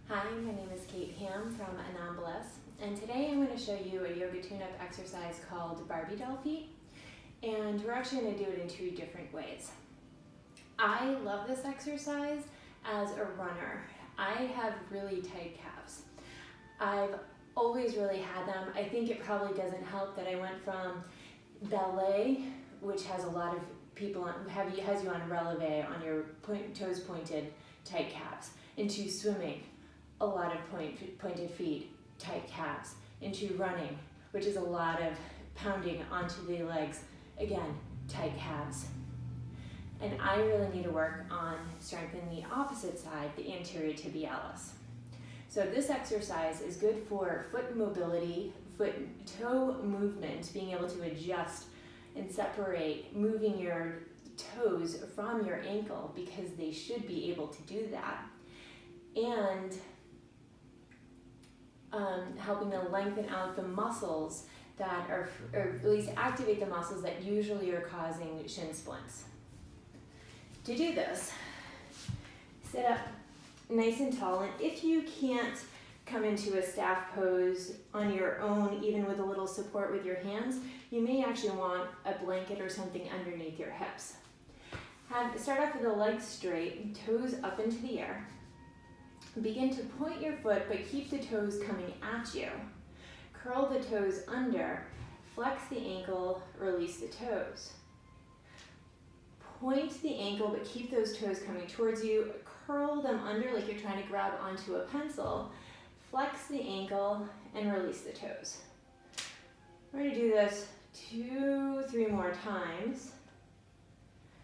Hi, my name is Kate Ham from AnamBliss, and today I'm going to show you a yoga tune-up exercise called Barbie doll feet, and we're actually going to do it in two different ways. I love this exercise as a runner. I have really tight calves. I've always really had them. I think it probably doesn't help that I went from ballet, which has a lot of people has you on releve on your toes pointed, tight calves, into swimming, a lot of pointed feet, tight calves, into running, which is a lot of pounding onto the legs, again, tight calves. And I really need to work on strengthening the opposite side, the anterior tibialis. So this exercise is good for foot mobility, toe movement, being able to adjust and separate, moving your toes from your ankle because they should be able to do that. And helping to lengthen out the muscles that are, or at least activate the muscles that usually are causing shin splints. To do this, sit up nice and tall, and if you can't come into a staff pose on your own, even with a little support with your hands, you may actually want a blanket or something underneath your hips. Start off with the legs straight, toes up into the air. Begin to point your foot, but keep the toes coming at you. Curl the toes under, flex the ankle, release the toes. Point the ankle, but keep those toes coming towards you. Curl them under like you're trying to grab onto a pencil. Flex the ankle and release the toes. We're going to do this 2-3 more times.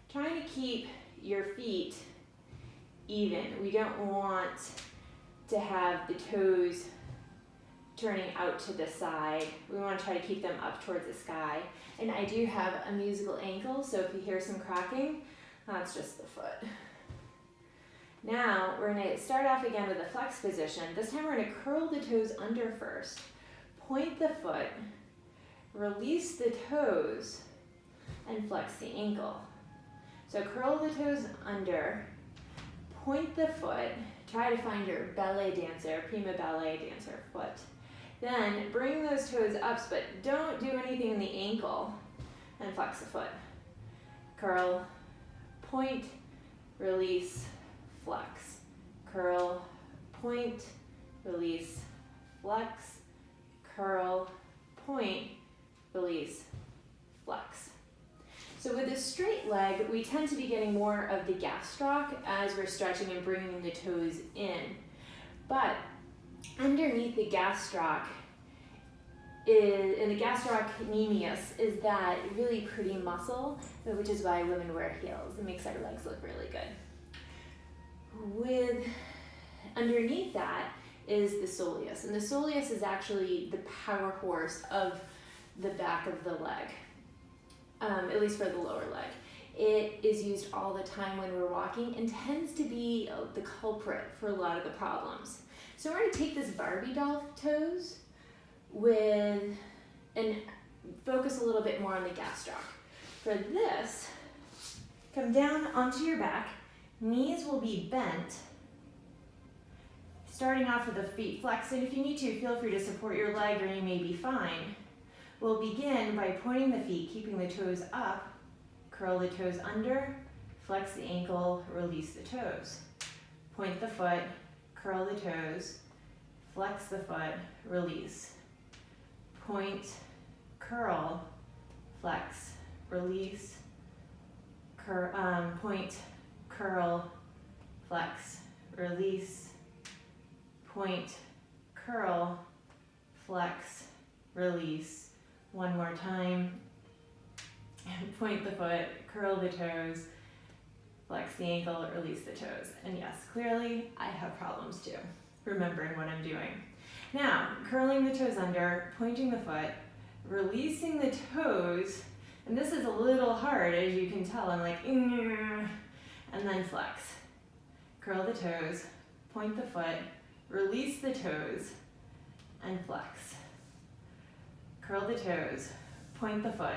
Trying to keep your feet even. We don't want to have the toes turning out to the side. We want to try to keep them up towards the sky. And I do have a musical ankle, so if you hear some cracking, that's just the foot. Now, we're going to start off again with a flex position. This time we're going to curl the toes under first. Point the foot, release the toes, and flex the ankle. So curl the toes under, point the foot, try to find your ballet dancer, prima ballet dancer foot. Then bring those toes up, but don't do anything in the ankle, and flex the foot. Curl, point, release, flex. Curl, point, release, flex. Curl, point, release, flex. So with a straight leg, we tend to be getting more of the gastroc as we're stretching and bringing the toes in. But underneath the gastroc, and the Gastrocnemius is that really pretty muscle, which is why women wear heels. It makes our legs look really good. Underneath that is the soleus, and the soleus is actually the power horse of the back of the leg. At least for the lower leg. It is used all the time when we're walking and tends to be the culprit for a lot of the problems. So we're going to take this Barbie doll toes and focus a little bit more on the gastroc. For this, come down onto your back, knees will be bent, starting off with the feet flexed, and if you need to, feel free to support your leg or you may be fine. We'll begin by pointing the feet, keeping the toes up, curl the toes under, flex the ankle, release the toes. Point the foot, curl the toes, flex the foot, release. Point, curl, flex, release, point, curl, flex, release, point, curl, flex, release. One more time. Point the foot, curl the toes, flex the ankle, release the toes. And yes, clearly I have problems too, remembering what I'm doing. Now, curling the toes under, pointing the foot, releasing the toes, and this is a little hard as you can tell. I'm like, and then flex. Curl the toes, point the foot, release the toes, and flex. Curl the toes, point the foot,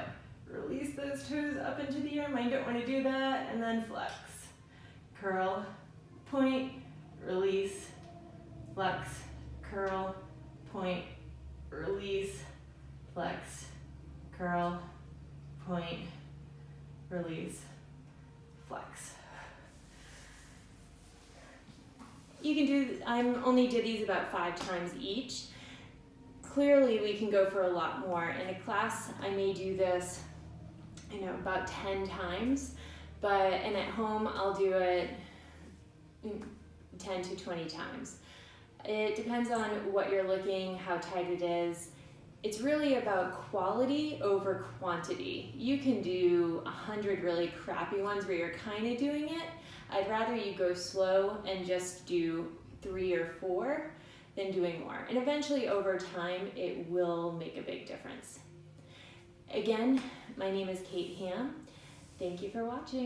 release those toes up into the air. Mine don't want to do that, and then flex. Curl, point, release, flex, curl, point, release, flex, curl, point, release, flex. You can do, I only did these about 5 times each. Clearly we can go for a lot more. In a class, I may do this, about 10 times, and at home I'll do it 10 to 20 times. It depends on what you're looking, how tight it is. It's really about quality over quantity. You can do 100 really crappy ones where you're kind of doing it. I'd rather you go slow and just do 3 or 4 than doing more. And eventually over time, it will make a big difference. Again, my name is Kate Ham. Thank you for watching.